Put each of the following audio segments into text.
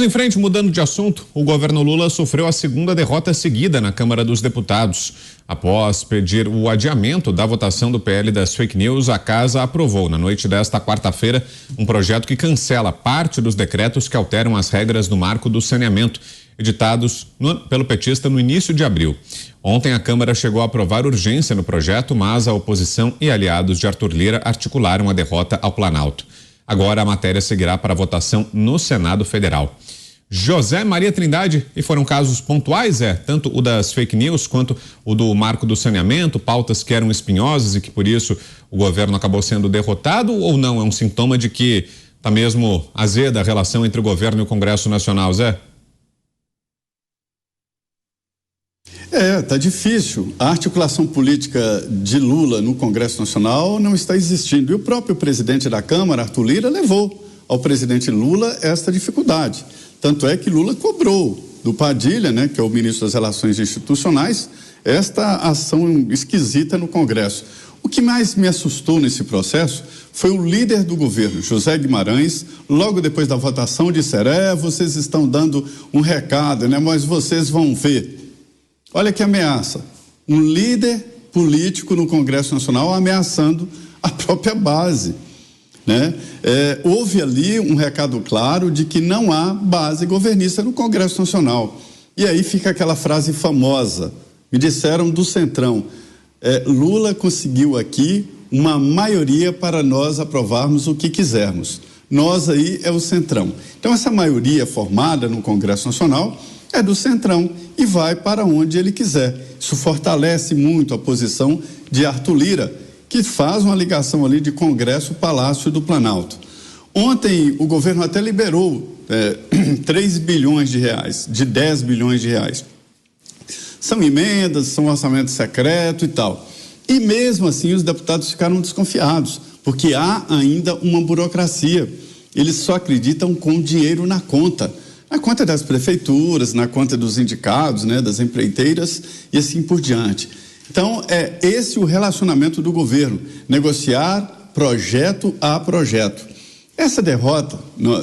Vamos em frente, mudando de assunto. O governo Lula sofreu a segunda derrota seguida na Câmara dos Deputados. Após pedir o adiamento da votação do PL das fake news, a casa aprovou na noite desta quarta-feira um projeto que cancela parte dos decretos que alteram as regras do marco do saneamento, editados pelo petista no início de abril. Ontem a Câmara chegou a aprovar urgência no projeto, mas a oposição e aliados de Arthur Lira articularam a derrota ao Planalto. Agora a matéria seguirá para votação no Senado Federal. José Maria Trindade, e foram casos pontuais, tanto o das fake news quanto o do marco do saneamento, pautas que eram espinhosas e que por isso o governo acabou sendo derrotado, ou não? É um sintoma de que está mesmo azeda a relação entre o governo e o Congresso Nacional, Zé? Tá difícil. A articulação política de Lula no Congresso Nacional não está existindo. E o próprio presidente da Câmara, Arthur Lira, levou ao presidente Lula esta dificuldade. Tanto é que Lula cobrou do Padilha, que é o ministro das Relações Institucionais, esta ação esquisita no Congresso. O que mais me assustou nesse processo foi o líder do governo, José Guimarães, logo depois da votação, disser: vocês estão dando um recado, mas vocês vão ver. Olha que ameaça, um líder político no Congresso Nacional ameaçando a própria base, houve ali um recado claro de que não há base governista no Congresso Nacional. E aí fica aquela frase famosa, me disseram do Centrão, Lula conseguiu aqui uma maioria para nós aprovarmos o que quisermos. Nós aí é o Centrão. Então essa maioria formada no Congresso Nacional é do Centrão e vai para onde ele quiser. Isso fortalece muito a posição de Arthur Lira, que faz uma ligação ali de Congresso-Palácio do Planalto. Ontem o governo até liberou 3 bilhões de reais, de 10 bilhões de reais. São emendas, são orçamento secreto e tal. E mesmo assim os deputados ficaram desconfiados, porque há ainda uma burocracia. Eles só acreditam com dinheiro na conta das prefeituras, na conta dos indicados, das empreiteiras e assim por diante. Então, é esse o relacionamento do governo, negociar projeto a projeto. Essa derrota,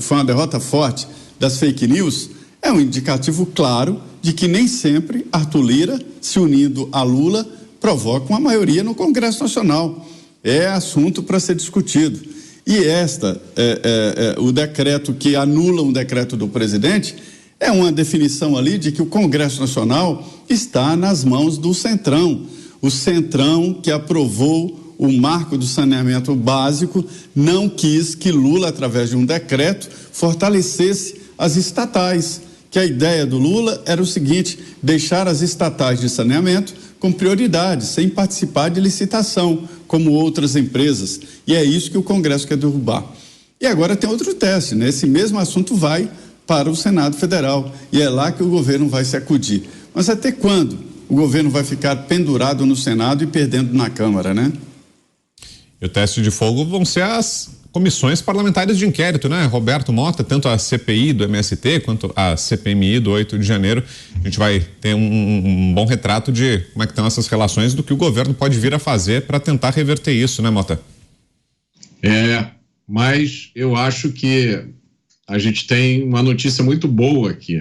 foi uma derrota forte das fake news, é um indicativo claro de que nem sempre Arthur Lira, se unindo a Lula, provoca uma maioria no Congresso Nacional. É assunto para ser discutido. E o decreto que anula um decreto do presidente é uma definição ali de que o Congresso Nacional está nas mãos do Centrão. O Centrão que aprovou o marco do saneamento básico não quis que Lula, através de um decreto, fortalecesse as estatais. Que a ideia do Lula era o seguinte: deixar as estatais de saneamento com prioridade, sem participar de licitação, como outras empresas. E é isso que o Congresso quer derrubar. E agora tem outro teste, Esse mesmo assunto vai para o Senado Federal. E é lá que o governo vai se acudir. Mas até quando o governo vai ficar pendurado no Senado e perdendo na Câmara, E o teste de fogo vão ser as comissões parlamentares de inquérito, Roberto Mota, tanto a CPI do MST quanto a CPMI do 8 de janeiro. A gente vai ter um bom retrato de como é que estão essas relações, do que o governo pode vir a fazer para tentar reverter isso, Mota? Mas eu acho que a gente tem uma notícia muito boa aqui,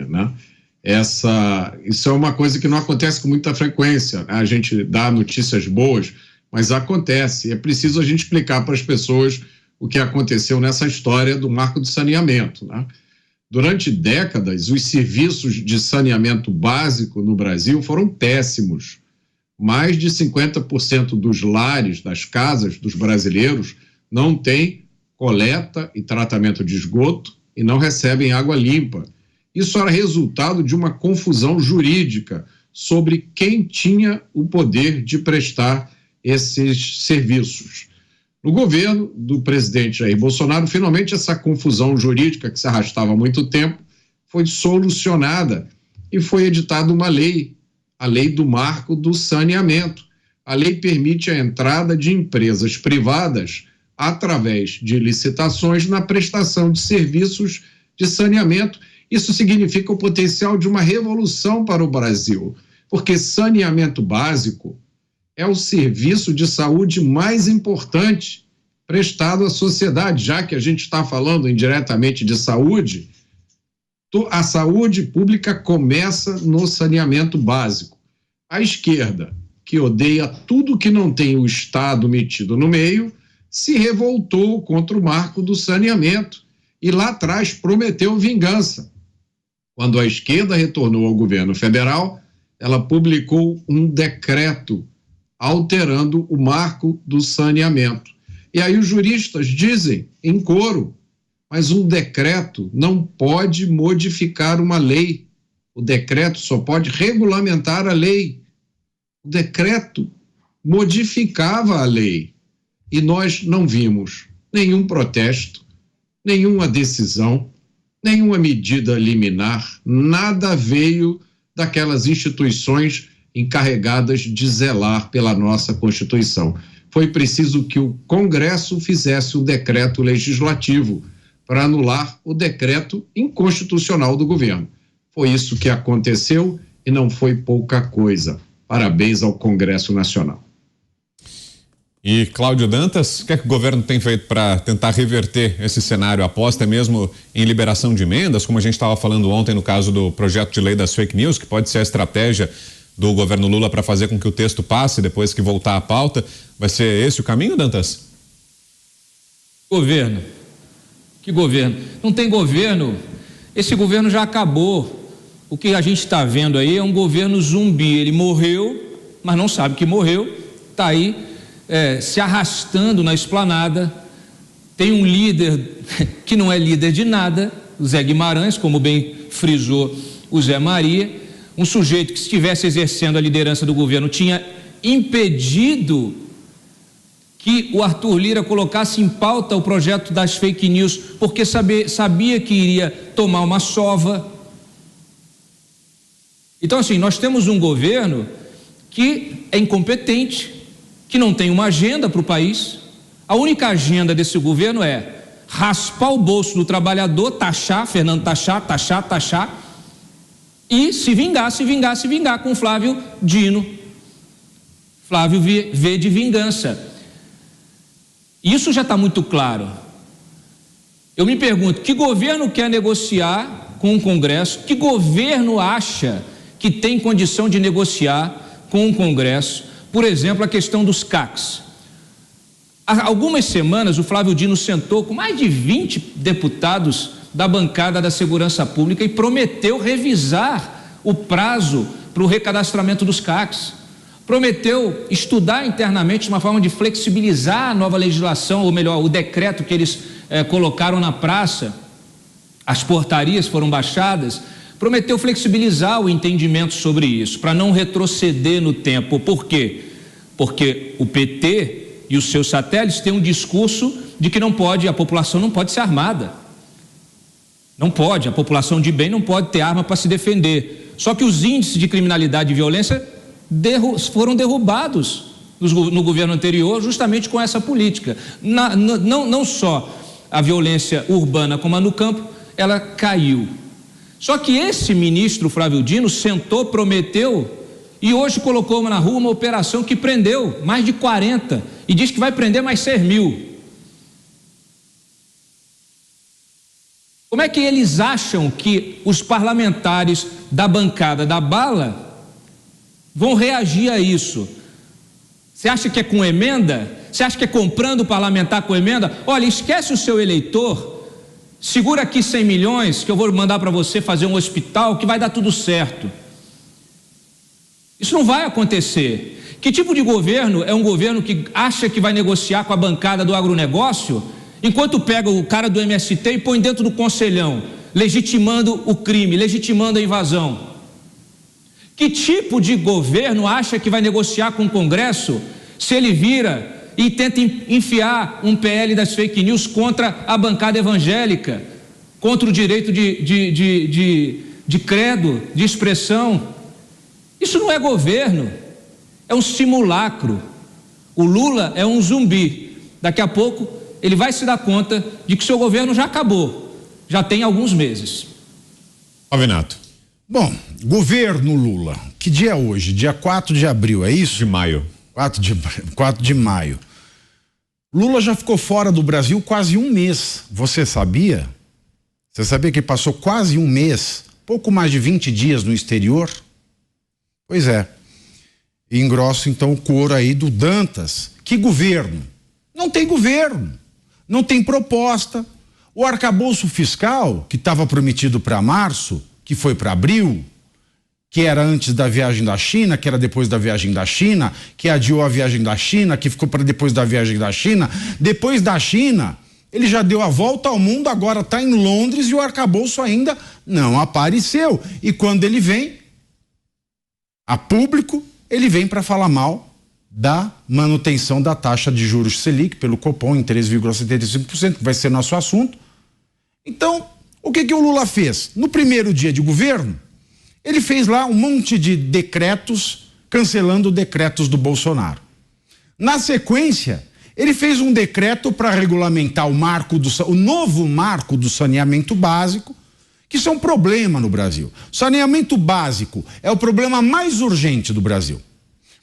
Isso é uma coisa que não acontece com muita frequência, A gente dá notícias boas, mas acontece. É preciso a gente explicar para as pessoas o que aconteceu nessa história do marco do saneamento, Durante décadas, os serviços de saneamento básico no Brasil foram péssimos. Mais de 50% dos lares, das casas dos brasileiros, não têm coleta e tratamento de esgoto e não recebem água limpa. Isso era resultado de uma confusão jurídica sobre quem tinha o poder de prestar esses serviços. No governo do presidente Jair Bolsonaro, finalmente essa confusão jurídica que se arrastava há muito tempo foi solucionada e foi editada uma lei, a Lei do Marco do Saneamento. A lei permite a entrada de empresas privadas através de licitações na prestação de serviços de saneamento. Isso significa o potencial de uma revolução para o Brasil, porque saneamento básico é o serviço de saúde mais importante prestado à sociedade. Já que a gente está falando indiretamente de saúde, A saúde pública começa no saneamento básico. A esquerda, que odeia tudo que não tem o Estado metido no meio, se revoltou contra o marco do saneamento e lá atrás prometeu vingança. Quando a esquerda retornou ao governo federal, ela publicou um decreto alterando o marco do saneamento. E aí os juristas dizem, em coro, mas um decreto não pode modificar uma lei. O decreto só pode regulamentar a lei. O decreto modificava a lei. E nós não vimos nenhum protesto, nenhuma decisão, nenhuma medida liminar, nada veio daquelas instituições encarregadas de zelar pela nossa Constituição. Foi preciso que o Congresso fizesse um decreto legislativo para anular o decreto inconstitucional do governo. Foi isso que aconteceu e não foi pouca coisa. Parabéns ao Congresso Nacional. E Cláudio Dantas, o que é que o governo tem feito para tentar reverter esse cenário? Aposta mesmo em liberação de emendas, como a gente estava falando ontem no caso do projeto de lei das fake news, que pode ser a estratégia do governo Lula para fazer com que o texto passe depois que voltar à pauta. Vai ser esse o caminho, Dantas? Governo. Que governo? Não tem governo. Esse governo já acabou. O que a gente está vendo aí é um governo zumbi. Ele morreu, mas não sabe que morreu. Está aí se arrastando na esplanada. Tem um líder que não é líder de nada, o Zé Guimarães, como bem frisou o Zé Maria. Um sujeito que, se estivesse exercendo a liderança do governo, tinha impedido que o Arthur Lira colocasse em pauta o projeto das fake news, porque sabia que iria tomar uma sova. Então, assim, nós temos um governo que é incompetente, que não tem uma agenda para o país. A única agenda desse governo é raspar o bolso do trabalhador, taxar, Fernando, taxar, e se vingar com Flávio Dino. Flávio V de vingança. Isso já está muito claro. Eu me pergunto, que governo quer negociar com o Congresso? Que governo acha que tem condição de negociar com o Congresso? Por exemplo, a questão dos CACs. Há algumas semanas o Flávio Dino sentou com mais de 20 deputados da bancada da Segurança Pública e prometeu revisar o prazo para o recadastramento dos CACs. Prometeu estudar internamente uma forma de flexibilizar a nova legislação, ou melhor, o decreto que eles colocaram na praça. As portarias foram baixadas. Prometeu flexibilizar o entendimento sobre isso, para não retroceder no tempo. Por quê? Porque o PT e os seus satélites têm um discurso de que não pode, a população não pode ser armada. Não pode, a população de bem não pode ter arma para se defender. Só que os índices de criminalidade e violência foram derrubados no governo anterior, justamente com essa política. Não só a violência urbana como a no campo, ela caiu. Só que esse ministro Flávio Dino sentou, prometeu e hoje colocou na rua uma operação que prendeu mais de 40 e diz que vai prender mais 6.000. Como é que eles acham que os parlamentares da bancada da bala vão reagir a isso? Você acha que é com emenda? Você acha que é comprando o parlamentar com emenda? Olha, esquece o seu eleitor, segura aqui 100 milhões que eu vou mandar para você fazer um hospital que vai dar tudo certo. Isso não vai acontecer. Que tipo de governo é um governo que acha que vai negociar com a bancada do agronegócio, enquanto pega o cara do MST e põe dentro do conselhão, legitimando o crime, legitimando a invasão? Que tipo de governo acha que vai negociar com o Congresso se ele vira e tenta enfiar um PL das fake news contra a bancada evangélica, contra o direito de credo, de expressão? Isso não é governo, é um simulacro. O Lula é um zumbi. Daqui a pouco ele vai se dar conta de que seu governo já acabou, já tem alguns meses. Pavinato. Bom, governo Lula, que dia é hoje? Dia 4 de abril, é isso? De maio. 4 de maio. Lula já ficou fora do Brasil quase um mês, você sabia? Você sabia que ele passou quase um mês, pouco mais de 20 dias no exterior? Pois é. E engrosso então o coro aí do Dantas. Que governo? Não tem governo, não tem proposta. O arcabouço fiscal, que estava prometido para março, que foi para abril, que era antes da viagem da China, que era depois da viagem da China, que adiou a viagem da China, que ficou para depois da viagem da China. Depois da China, ele já deu a volta ao mundo, agora está em Londres e o arcabouço ainda não apareceu. E quando ele vem a público, ele vem para falar mal da manutenção da taxa de juros Selic pelo Copom em 3,75%, que vai ser nosso assunto. Então, o que o Lula fez? No primeiro dia de governo, ele fez lá um monte de decretos, cancelando decretos do Bolsonaro. Na sequência, ele fez um decreto para regulamentar o novo marco do saneamento básico, que isso é um problema no Brasil. O saneamento básico é o problema mais urgente do Brasil.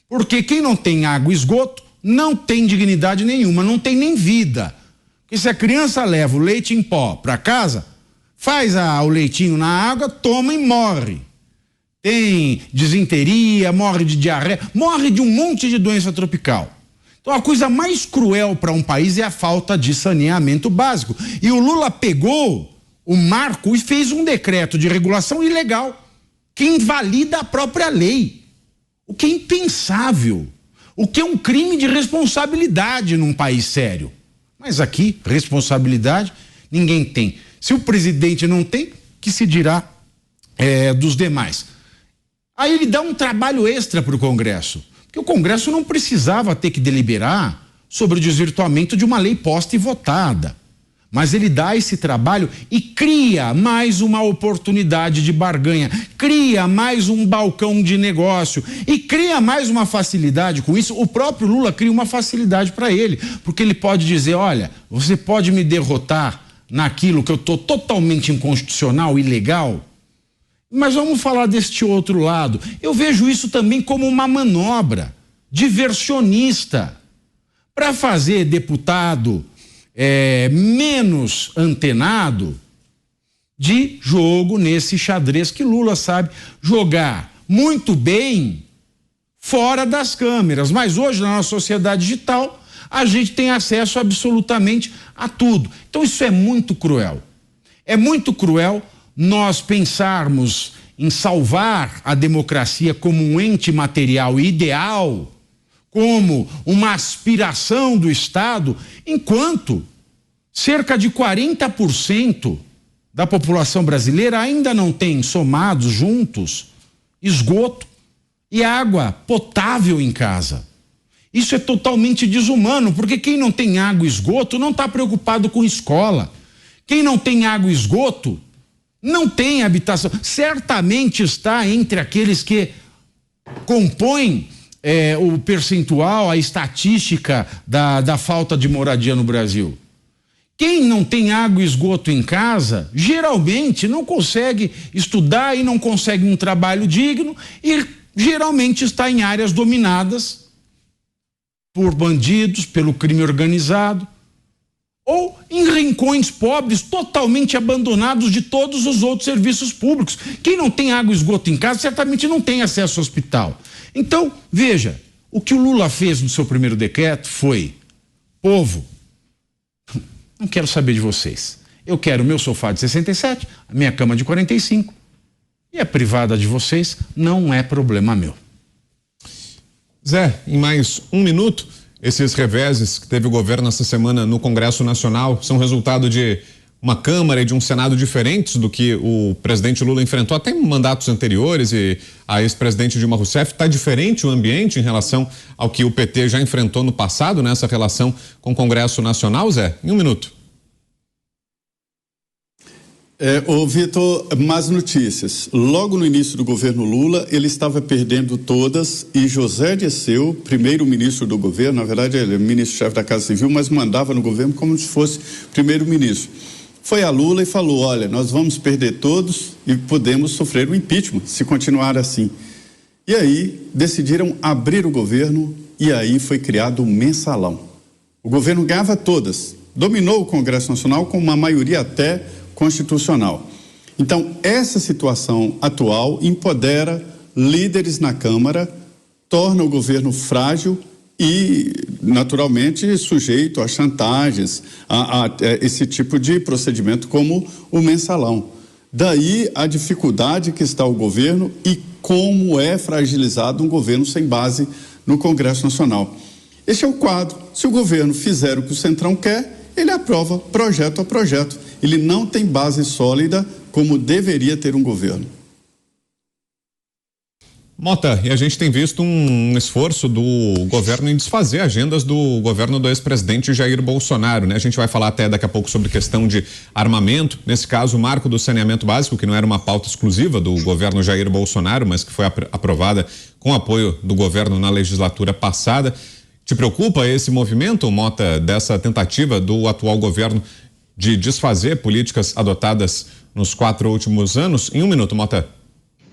Porque quem não tem água e esgoto não tem dignidade nenhuma, não tem nem vida. Porque se a criança leva o leite em pó para casa, faz o leitinho na água, toma e morre. Tem disenteria, morre de diarreia, morre de um monte de doença tropical. Então a coisa mais cruel para um país é a falta de saneamento básico. E o Lula pegou o marco e fez um decreto de regulação ilegal, que invalida a própria lei. O que é impensável, o que é um crime de responsabilidade num país sério. Mas aqui, responsabilidade, ninguém tem. Se o presidente não tem, que se dirá dos demais. Aí ele dá um trabalho extra para o Congresso, porque o Congresso não precisava ter que deliberar sobre o desvirtuamento de uma lei posta e votada. Mas ele dá esse trabalho e cria mais uma oportunidade de barganha, cria mais um balcão de negócio e cria mais uma facilidade com isso. O próprio Lula cria uma facilidade para ele, porque ele pode dizer, olha, você pode me derrotar naquilo que eu estou totalmente inconstitucional, ilegal, mas vamos falar deste outro lado. Eu vejo isso também como uma manobra diversionista para fazer deputado menos antenado de jogo nesse xadrez que Lula sabe jogar muito bem fora das câmeras. Mas hoje, na nossa sociedade digital, a gente tem acesso absolutamente a tudo. Então isso é muito cruel. É muito cruel nós pensarmos em salvar a democracia como um ente material ideal, como uma aspiração do Estado, enquanto cerca de 40% da população brasileira ainda não tem somados juntos esgoto e água potável em casa. Isso é totalmente desumano, porque quem não tem água e esgoto não está preocupado com escola. Quem não tem água e esgoto não tem habitação. Certamente está entre aqueles que compõem o percentual, a estatística da falta de moradia no Brasil. Quem não tem água e esgoto em casa, geralmente não consegue estudar e não consegue um trabalho digno e geralmente está em áreas dominadas por bandidos, pelo crime organizado, ou em rincões pobres, totalmente abandonados de todos os outros serviços públicos. Quem não tem água e esgoto em casa, certamente não tem acesso ao hospital. Então, veja, o que o Lula fez no seu primeiro decreto foi: povo, não quero saber de vocês. Eu quero o meu sofá de 67, a minha cama de 45, e a privada de vocês não é problema meu. Zé, em mais um minuto, esses reveses que teve o governo essa semana no Congresso Nacional são resultado de uma Câmara e de um Senado diferentes do que o presidente Lula enfrentou até em mandatos anteriores, e a ex-presidente Dilma Rousseff. Está diferente o ambiente em relação ao que o PT já enfrentou no passado nessa relação com o Congresso Nacional, Zé? Em um minuto. Ô Vitor, más notícias. Logo no início do governo Lula, ele estava perdendo todas e José Dirceu, primeiro-ministro do governo, na verdade ele é ministro-chefe da Casa Civil, mas mandava no governo como se fosse primeiro-ministro. Foi a Lula e falou: olha, nós vamos perder todos e podemos sofrer um impeachment se continuar assim. E aí decidiram abrir o governo e aí foi criado um mensalão. O governo ganhava todas, dominou o Congresso Nacional com uma maioria até constitucional. Então, essa situação atual empodera líderes na Câmara, torna o governo frágil e, naturalmente, sujeito a chantagens, a esse tipo de procedimento como o mensalão. Daí a dificuldade que está o governo e como é fragilizado um governo sem base no Congresso Nacional. Este é o quadro. Se o governo fizer o que o Centrão quer, ele aprova projeto a projeto. Ele não tem base sólida como deveria ter um governo. Mota, e a gente tem visto um esforço do governo em desfazer agendas do governo do ex-presidente Jair Bolsonaro, né? A gente vai falar até daqui a pouco sobre questão de armamento, nesse caso o marco do saneamento básico, que não era uma pauta exclusiva do governo Jair Bolsonaro, mas que foi aprovada com apoio do governo na legislatura passada. Te preocupa esse movimento, Mota, dessa tentativa do atual governo de desfazer políticas adotadas nos 4 últimos anos? Em 1 minuto, Mota.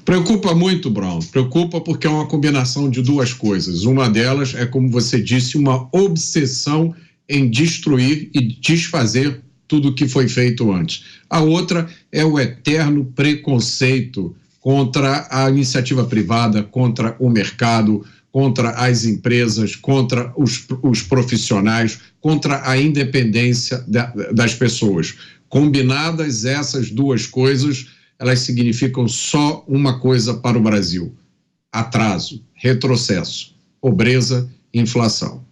Preocupa muito, Brown. Preocupa porque é uma combinação de duas coisas. Uma delas é, como você disse, uma obsessão em destruir e desfazer tudo o que foi feito antes. A outra é o eterno preconceito contra a iniciativa privada, contra o mercado, contra as empresas, contra os profissionais, contra a independência das pessoas. Combinadas essas duas coisas, elas significam só uma coisa para o Brasil: atraso, retrocesso, pobreza, inflação.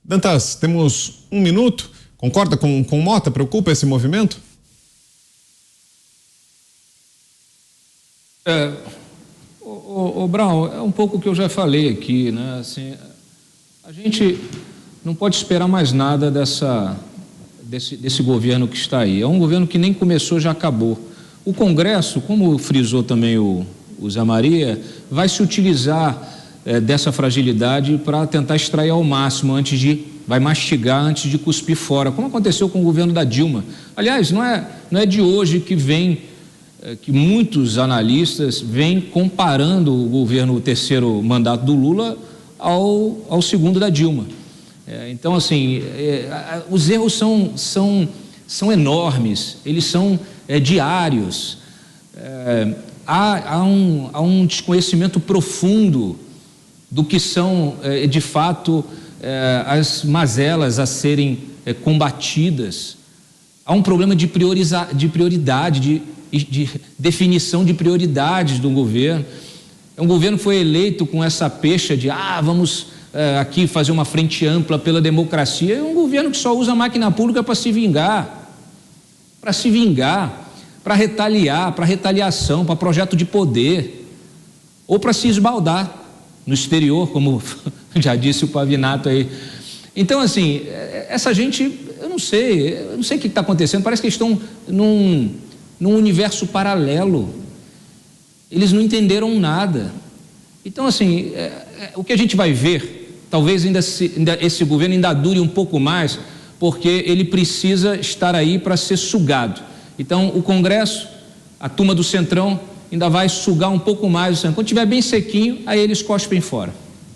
Dantas, temos 1 minuto. Concorda com Mota? Preocupa esse movimento? O Brown, é um pouco o que eu já falei aqui, né? Assim, a gente não pode esperar mais nada desse governo que está aí. É um governo que nem começou, já acabou. O Congresso, como frisou também o Zé Maria, vai se utilizar dessa fragilidade para tentar extrair ao máximo vai mastigar antes de cuspir fora, como aconteceu com o governo da Dilma. Aliás, não é de hoje que muitos analistas vêm comparando o 3º mandato do Lula ao 2º da Dilma. Então, assim, os erros são enormes, eles são diários. Há um desconhecimento profundo do que são, de fato, as mazelas a serem combatidas. Há um problema de prioridade, de definição de prioridades do governo. É um governo que foi eleito com essa pecha de vamos aqui fazer uma frente ampla pela democracia. É um governo que só usa a máquina pública para se vingar, para retaliar, para retaliação, para projeto de poder, ou para se esbaldar no exterior, como já disse o Pavinato aí. Então, assim, essa gente, eu não sei o que está acontecendo, parece que eles estão num universo paralelo, eles não entenderam nada. Então, assim, o que a gente vai ver, talvez esse governo ainda dure um pouco mais, porque ele precisa estar aí para ser sugado. Então, o Congresso, a turma do Centrão, ainda vai sugar um pouco mais o Centrão. Quando estiver bem sequinho, aí eles cospem fora.